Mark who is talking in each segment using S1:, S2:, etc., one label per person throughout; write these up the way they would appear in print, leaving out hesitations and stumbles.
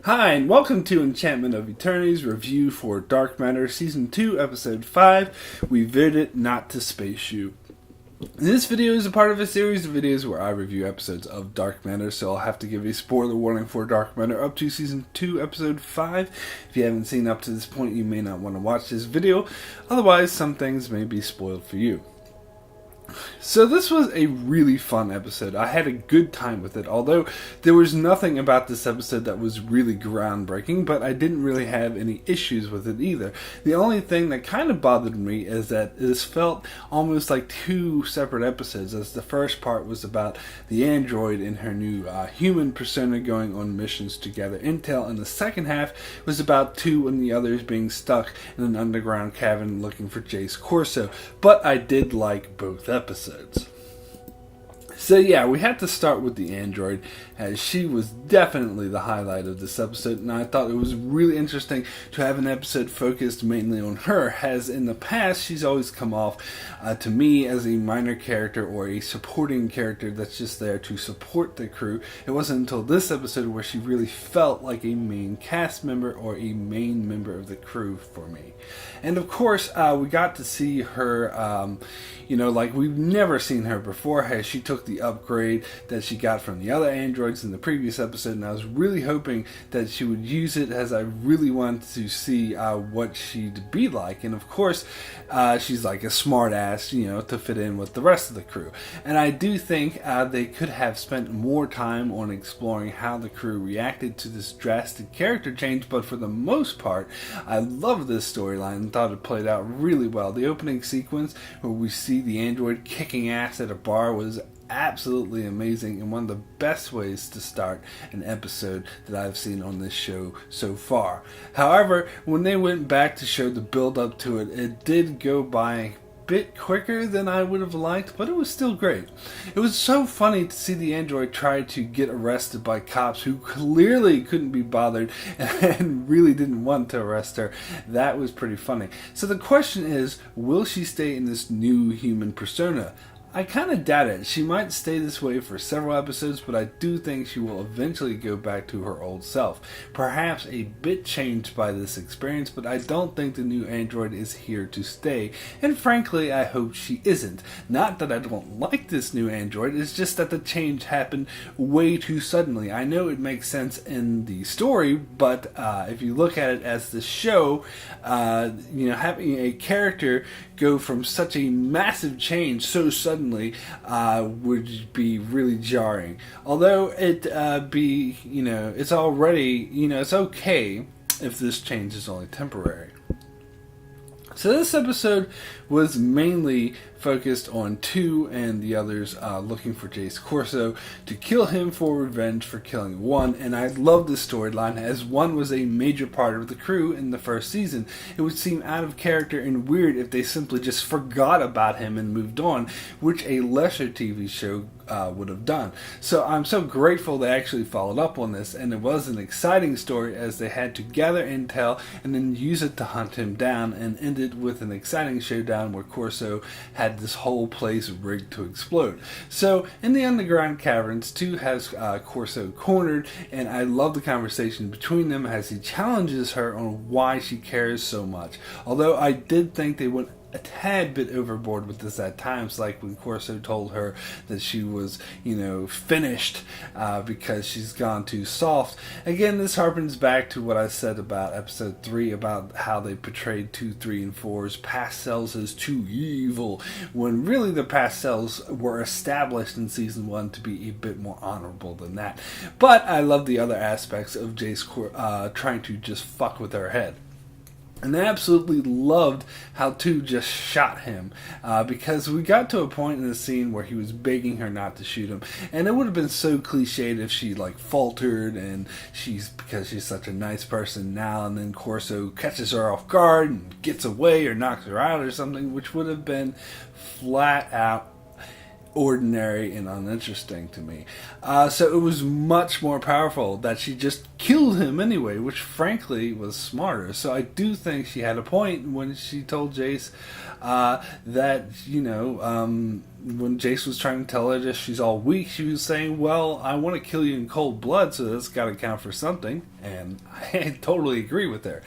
S1: Hi, and welcome to Enchantment of Eternity's review for Dark Matter Season 2, Episode 5, We Veered It Not to Space Shoot. This video is a part of a series of videos where I review episodes of Dark Matter, so I'll have to give a spoiler warning for Dark Matter up to Season 2, Episode 5. If you haven't seen up to this point, you may not want to watch this video, otherwise some things may be spoiled for you. So this was a really fun episode. I had a good time with it, although there was nothing about this episode that was really groundbreaking, but I didn't really have any issues with it either. The only thing that kind of bothered me is that this felt almost like two separate episodes, as the first part was about the android and her new human persona going on missions to gather intel, and the second half was about two and the others being stuck in an underground cabin looking for Corso. But I did like both episodes. So yeah, we had to start with the android, as she was definitely the highlight of this episode, and I thought it was really interesting to have an episode focused mainly on her, as in the past she's always come off to me as a minor character or a supporting character that's just there to support the crew. It wasn't until this episode where she really felt like a main cast member or a main member of the crew for me. And of course, we got to see her, like we've never seen her before, as she took the upgrade that she got from the other androids in the previous episode, and I was really hoping that she would use it, as I really wanted to see what she'd be like. And of course, she's like a smart ass, to fit in with the rest of the crew. And I do think they could have spent more time on exploring how the crew reacted to this drastic character change, but for the most part, I love this storyline and thought it played out really well. The opening sequence where we see the android kicking ass at a bar was absolutely amazing, and one of the best ways to start an episode that I've seen on this show so far. However, when they went back to show the build up to it, it did go by a bit quicker than I would have liked, but it was still great. It was so funny to see the android try to get arrested by cops who clearly couldn't be bothered and really didn't want to arrest her. That was pretty funny. So the question is, will she stay in this new human persona? I kind of doubt it. She might stay this way for several episodes, but I do think she will eventually go back to her old self. Perhaps a bit changed by this experience, but I don't think the new android is here to stay, and frankly, I hope she isn't. Not that I don't like this new android, it's just that the change happened way too suddenly. I know it makes sense in the story, but if you look at it as the show, having a character go from such a massive change so suddenly would be really jarring. Although it's already, it's okay if this change is only temporary. So this episode was mainly focused on two and the others looking for Corso to kill him for revenge for killing one, and I love this storyline, as one was a major part of the crew in the first season. It would seem out of character and weird if they simply just forgot about him and moved on, which a lesser TV show would have done. So I'm so grateful they actually followed up on this, and it was an exciting story, as they had to gather intel and then use it to hunt him down, and ended with an exciting showdown where Corso had this whole place rigged to explode. So in the underground caverns, two has Corso cornered, and I love the conversation between them as he challenges her on why she cares so much. Although I did think they went a tad bit overboard with this at times, like when Corso told her that she was, finished because she's gone too soft. Again, this harpens back to what I said about episode 3, about how they portrayed 2, 3, and 4's past selves as too evil, when really the past selves were established in season 1 to be a bit more honorable than that. But I love the other aspects of Jace trying to just fuck with her head. And I absolutely loved how 2 just shot him, because we got to a point in the scene where he was begging her not to shoot him, and it would have been so cliched if she faltered, and because she's such a nice person now, and then Corso catches her off guard and gets away or knocks her out or something, which would have been flat out ordinary and uninteresting to me. So it was much more powerful that she just killed him anyway, which frankly was smarter. So I do think she had a point when she told Jace that, when Jace was trying to tell her that she's all weak, she was saying, well, I want to kill you in cold blood, so that's got to count for something. And I totally agree with her.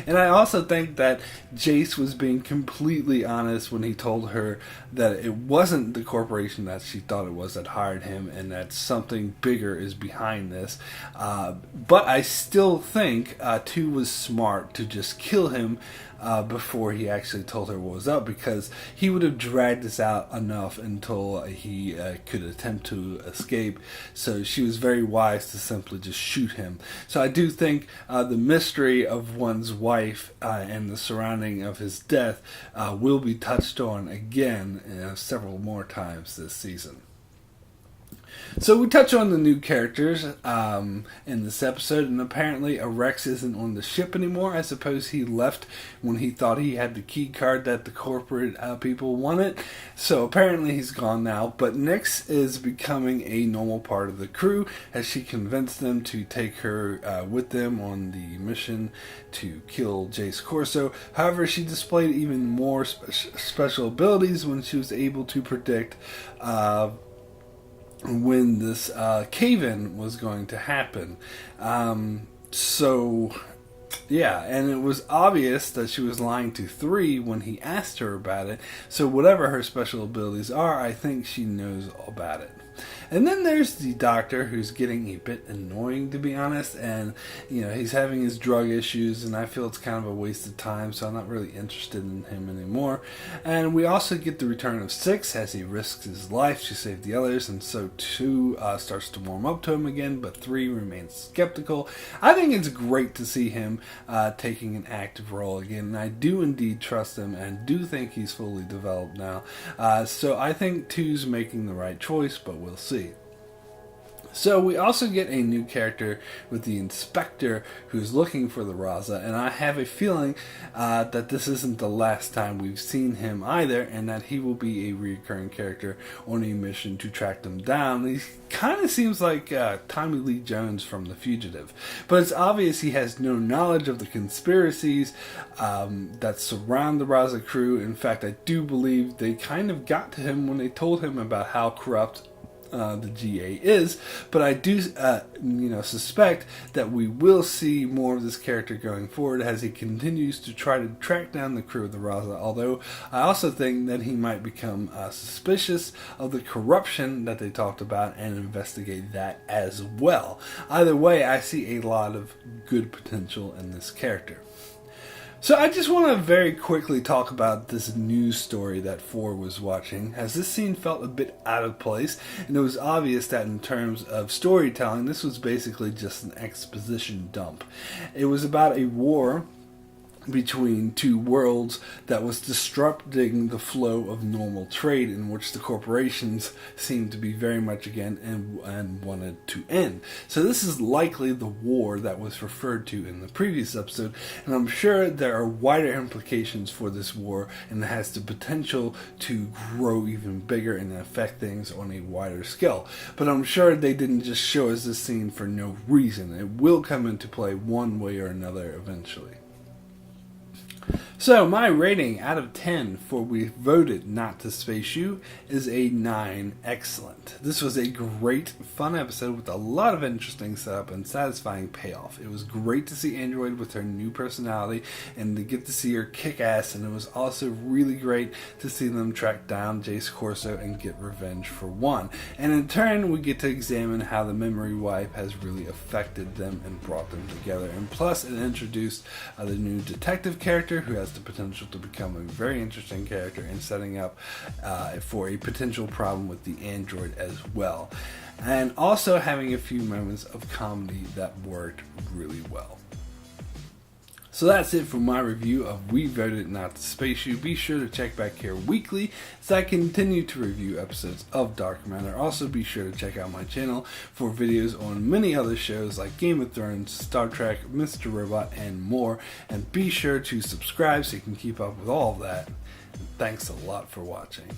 S1: And I also think that Jace was being completely honest when he told her that it wasn't the corporation that she thought it was that hired him, and that something bigger is behind this. But I still think 2 was smart to just kill him before he actually told her what was up, because he would have dragged this out enough until he could attempt to escape. So she was very wise to simply just shoot him. So I do think the mystery of one's wife and the surrounding of his death will be touched on again several more times this season. So we touch on the new characters in this episode, and apparently Rex isn't on the ship anymore. I suppose he left when he thought he had the key card that the corporate people wanted. So apparently he's gone now, but Nyx is becoming a normal part of the crew as she convinced them to take her with them on the mission to kill Jace Corso. However, she displayed even more special abilities when she was able to predict when this cave-in was going to happen. Yeah, and it was obvious that she was lying to 3 when he asked her about it. So whatever her special abilities are, I think she knows all about it. And then there's the doctor, who's getting a bit annoying, to be honest, and he's having his drug issues, and I feel it's kind of a waste of time, so I'm not really interested in him anymore. And we also get the return of 6 as he risks his life to save the others, and so 2 starts to warm up to him again, but 3 remains skeptical. I think it's great to see him taking an active role again, and I do indeed trust him and do think he's fully developed now. So I think 2's making the right choice, but we'll see. So we also get a new character with the Inspector, who's looking for the Raza, and I have a feeling that this isn't the last time we've seen him either, and that he will be a recurring character on a mission to track them down. He kind of seems like Tommy Lee Jones from The Fugitive, but it's obvious he has no knowledge of the conspiracies that surround the Raza crew. In fact, I do believe they kind of got to him when they told him about how corrupt the GA is, but I do suspect that we will see more of this character going forward as he continues to try to track down the crew of the Raza, although I also think that he might become suspicious of the corruption that they talked about and investigate that as well. Either way, I see a lot of good potential in this character. So I just want to very quickly talk about this news story that 4 was watching, as this scene felt a bit out of place, and it was obvious that in terms of storytelling, this was basically just an exposition dump. It was about a war between 2 worlds that was disrupting the flow of normal trade, in which the corporations seemed to be very much again and wanted to end. So this is likely the war that was referred to in the previous episode, and I'm sure there are wider implications for this war, and it has the potential to grow even bigger and affect things on a wider scale. But I'm sure they didn't just show us this scene for no reason. It will come into play one way or another eventually. So my rating out of 10 for We Voted Not to Space You is a 9. Excellent. This was a great, fun episode with a lot of interesting setup and satisfying payoff. It was great to see Android with her new personality and to get to see her kick ass, and it was also really great to see them track down Jace Corso and get revenge for 1. And in turn, we get to examine how the memory wipe has really affected them and brought them together. And plus, it introduced the new detective character, who has the potential to become a very interesting character and setting up for a potential problem with the android as well. And also having a few moments of comedy that worked really well. So that's it for my review of We Voted Not to Space You. Be sure to check back here weekly as I continue to review episodes of Dark Matter. Also be sure to check out my channel for videos on many other shows like Game of Thrones, Star Trek, Mr. Robot, and more. And be sure to subscribe so you can keep up with all of that. Thanks a lot for watching.